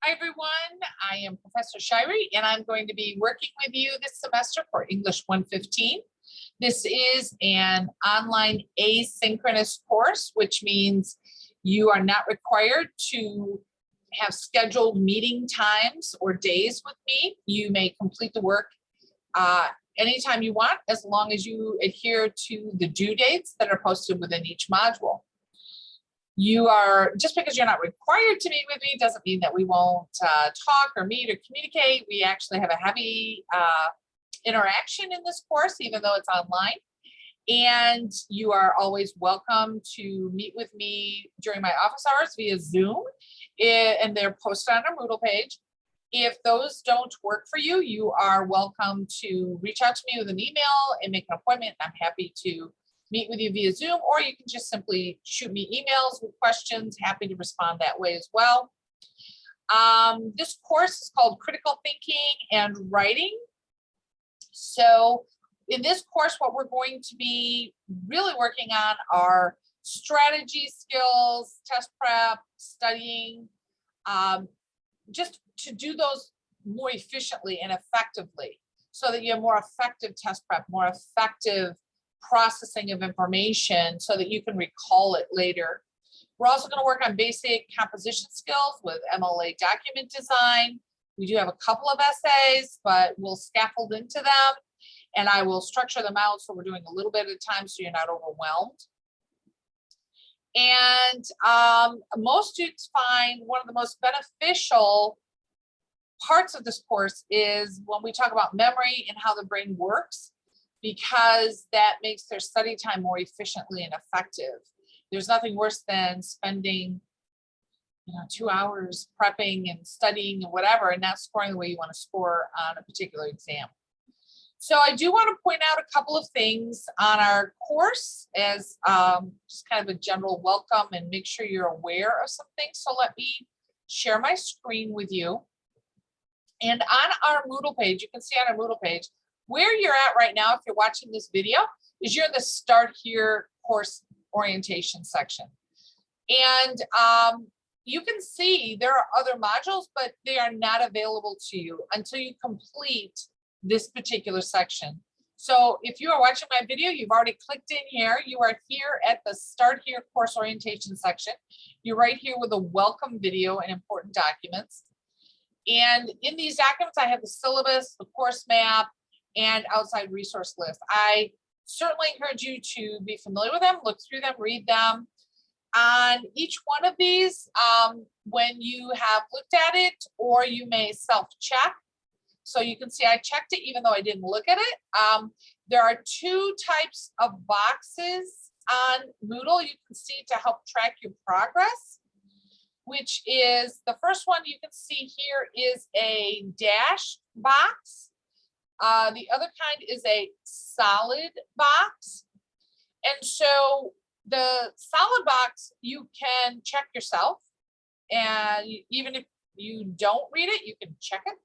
Hi, everyone. I am Professor Shirey, and I'm going to be working with you this semester for English 115. This is an online asynchronous course, which means you are not required to have scheduled meeting times or days with me. You may complete the work anytime you want, as long as you adhere to the due dates that are posted within each module. Just because you're not required to meet with me doesn't mean that we won't talk or meet or communicate. We actually have a heavy interaction in this course, even though it's online. And you are always welcome to meet with me during my office hours via Zoom, and they're posted on our Moodle page. If those don't work for you, you are welcome to reach out to me with an email and make an appointment. I'm happy to meet with you via Zoom, or you can just simply shoot me emails with questions. Happy to respond that way as well. This course is called Critical Thinking and Writing. So in this course, what we're going to be really working on are strategy skills, test prep, studying, just to do those more efficiently and effectively so that you have more effective test prep, more effective processing of information so that you can recall it later. We're also going to work on basic composition skills with MLA document design. We do have a couple of essays, but we'll scaffold into them, and I will structure them out so we're doing a little bit at a time so you're not overwhelmed. And most students find one of the most beneficial parts of this course is when we talk about memory and how the brain works, because that makes their study time more efficiently and effective. There's nothing worse than spending 2 hours prepping and studying and whatever, and not scoring the way you want to score on a particular exam. So I do want to point out a couple of things on our course as just kind of a general welcome and make sure you're aware of some things. So let me share my screen with you. And on our Moodle page, you can see on our Moodle page, where you're at right now, if you're watching this video, is you're in the Start Here course orientation section. And you can see there are other modules, but they are not available to you until you complete this particular section. So if you are watching my video, you've already clicked in here. You are here at the Start Here course orientation section. You're right here with a welcome video and important documents. And in these documents, I have the syllabus, the course map, and outside resource list. I certainly encourage you to be familiar with them, look through them, read them. On each one of these, when you have looked at it, or you may self-check. So you can see I checked it even though I didn't look at it. There are 2 types of boxes on Moodle you can see to help track your progress, which is the first one you can see here is a dashed box. The other kind is a solid box. And so the solid box, you can check yourself. And even if you don't read it, you can check it.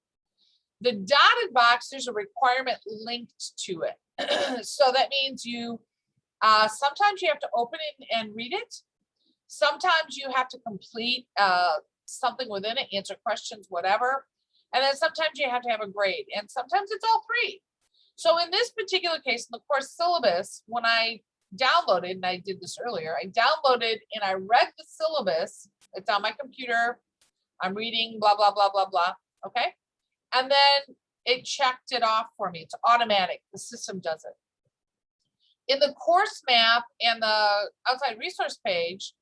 The dotted box, there's a requirement linked to it. So that means you, sometimes you have to open it and read it. Sometimes you have to complete something within it, answer questions, whatever. And then sometimes you have to have a grade, and sometimes it's all 3. So in this particular case, in the course syllabus, when I downloaded, and I did this earlier, I downloaded and I read the syllabus. It's on my computer. I'm reading blah, blah, blah, blah, blah. Okay. And then it checked it off for me. It's automatic. The system does it. In the course map and the outside resource page,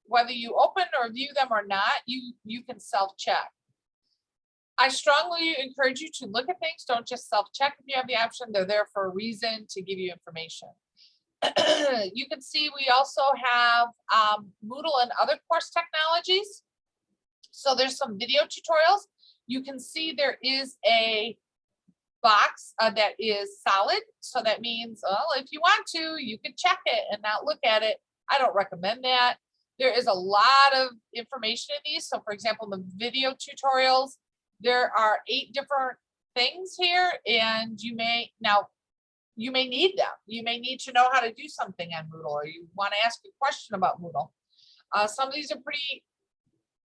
whether you open or view them or not, you can self-check. I strongly encourage you to look at things. Don't just self-check if you have the option. They're there for a reason, to give you information. You can see we also have Moodle and other course technologies. So there's some video tutorials. You can see there is a box that is solid. So that means, well, if you want to, you can check it and not look at it. I don't recommend that. There is a lot of information in these. So for example, the video tutorials, there are 8 different things here, and you may need them. You may need to know how to do something on Moodle, or you want to ask a question about Moodle. Some of these are pretty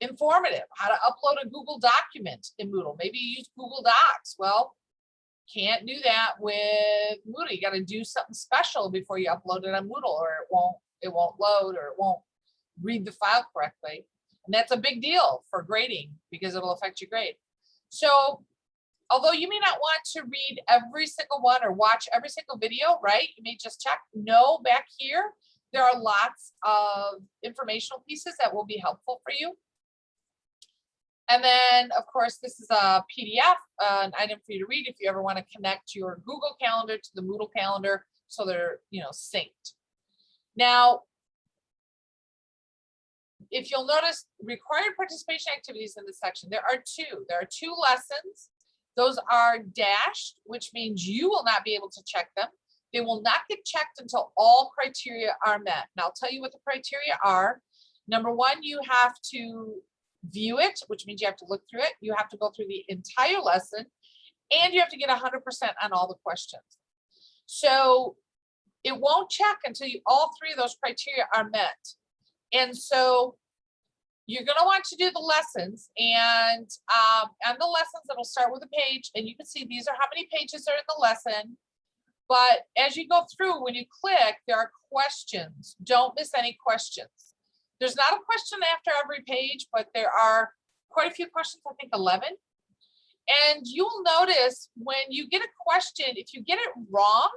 informative, how to upload a Google document in Moodle. Maybe you use Google Docs. Well, can't do that with Moodle. You got to do something special before you upload it on Moodle, or it won't load, or it won't read the file correctly. And that's a big deal for grading because it'll affect your grade. So although you may not want to read every single one or watch every single video, right? You may just check. No, back here, there are lots of informational pieces that will be helpful for you. And then, of course, this is a PDF, an item for you to read if you ever want to connect your Google Calendar to the Moodle calendar so they're, synced. Now, if you'll notice required participation activities in this section, there are two. There are 2 lessons. Those are dashed, which means you will not be able to check them. They will not get checked until all criteria are met. And I'll tell you what the criteria are. Number 1, you have to view it, which means you have to look through it. You have to go through the entire lesson, and you have to get 100% on all the questions. So it won't check until all 3 of those criteria are met. And so you're going to want to do the lessons, and on the lessons, it'll start with a page, and you can see these are how many pages are in the lesson. But as you go through, when you click, there are questions. Don't miss any questions. There's not a question after every page, but there are quite a few questions, I think 11. And you'll notice when you get a question, if you get it wrong,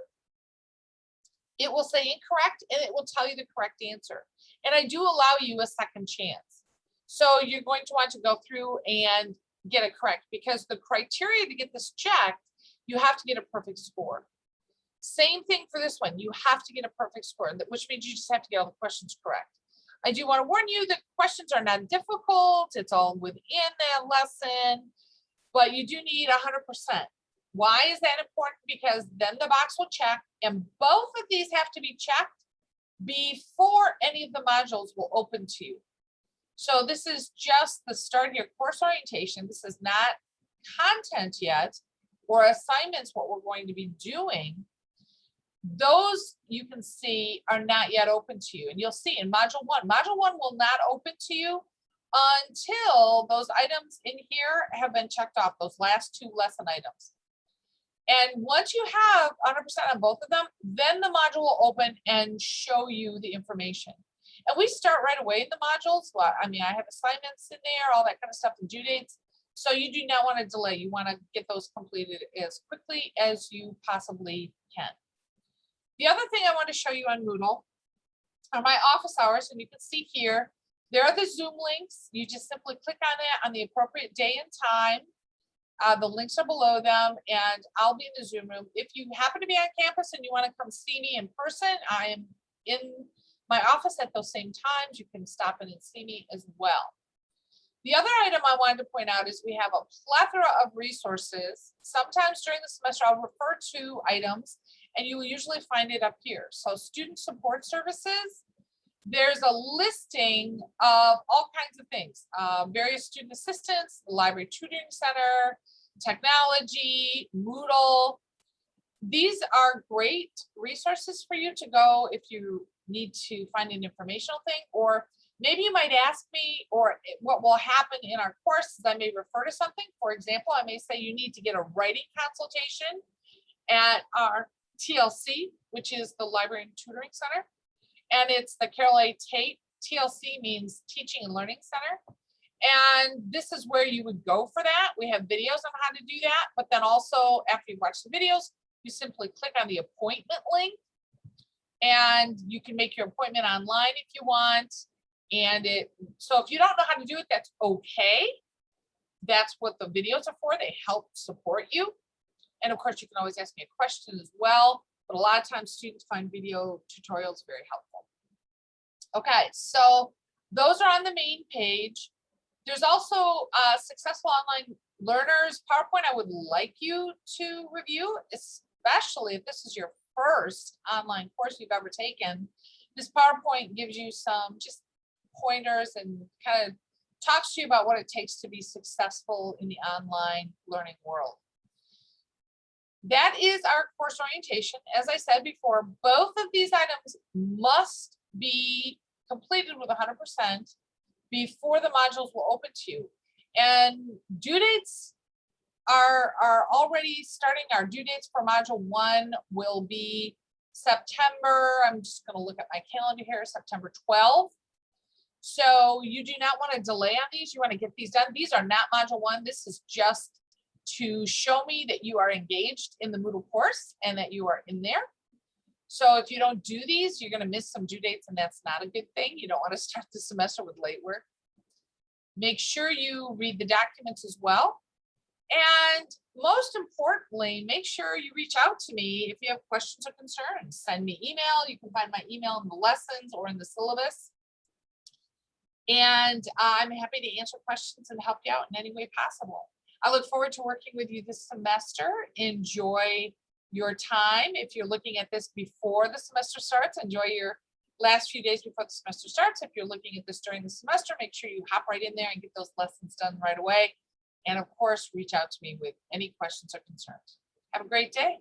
it will say incorrect and it will tell you the correct answer. And I do allow you a second chance. So you're going to want to go through and get it correct, because the criteria to get this checked, you have to get a perfect score. Same thing for this one. You have to get a perfect score, which means you just have to get all the questions correct. I do want to warn you that questions are not difficult. It's all within that lesson, but you do need 100%. Why is that important? Because then the box will check, and both of these have to be checked before any of the modules will open to you. So this is just the start of your course orientation. This is not content yet or assignments, what we're going to be doing. Those you can see are not yet open to you. And you'll see in module 1 will not open to you until those items in here have been checked off, those last 2 lesson items. And once you have 100% on both of them, then the module will open and show you the information. And we start right away in the modules. Well, I mean, I have assignments in there, all that kind of stuff, and due dates. So you do not want to delay. You want to get those completed as quickly as you possibly can. The other thing I want to show you on Moodle are my office hours. And you can see here, there are the Zoom links. You just simply click on it on the appropriate day and time. The links are below them, and I'll be in the Zoom room. If you happen to be on campus and you want to come see me in person, I am in my office at those same times. You can stop in and see me as well. The other item I wanted to point out is we have a plethora of resources. Sometimes during the semester, I'll refer to items, and you will usually find it up here. So student support services, there's a listing of all kinds of things, various student assistants, the library tutoring center, technology, Moodle. These are great resources for you to go if you need to find an informational thing, or maybe you might ask me, or what will happen in our course is I may refer to something. For example, I may say you need to get a writing consultation at our TLC, which is the Library and Tutoring Center. And it's the Carol A. Tate. TLC means Teaching and Learning Center. And this is where you would go for that. We have videos on how to do that. But then also, after you watch the videos, you simply click on the appointment link. And you can make your appointment online if you want. And so if you don't know how to do it, that's okay. That's what the videos are for. They help support you. And of course, you can always ask me a question as well. But a lot of times students find video tutorials very helpful. Okay, so those are on the main page. There's also Successful Online Learners PowerPoint I would like you to review, especially if this is your first online course you've ever taken. This PowerPoint gives you some just pointers and kind of talks to you about what it takes to be successful in the online learning world. That is our course orientation. As I said before, both of these items must be completed with 100%. before the modules will open to you. And due dates are already starting. Our due dates for module 1 will be September, I'm just going to look at my calendar here, September 12th. So you do not want to delay on these. You want to get these done. These are not module 1. This is just to show me that you are engaged in the Moodle course and that you are in there. So if you don't do these, you're going to miss some due dates, and that's not a good thing. You don't want to start the semester with late work. Make sure you read the documents as well. And most importantly, make sure you reach out to me if you have questions or concerns. Send me email. You can find my email in the lessons or in the syllabus. And I'm happy to answer questions and help you out in any way possible. I look forward to working with you this semester. Enjoy your time. If you're looking at this before the semester starts, enjoy your last few days before the semester starts. If you're looking at this during the semester, make sure you hop right in there and get those lessons done right away. And of course, reach out to me with any questions or concerns. Have a great day.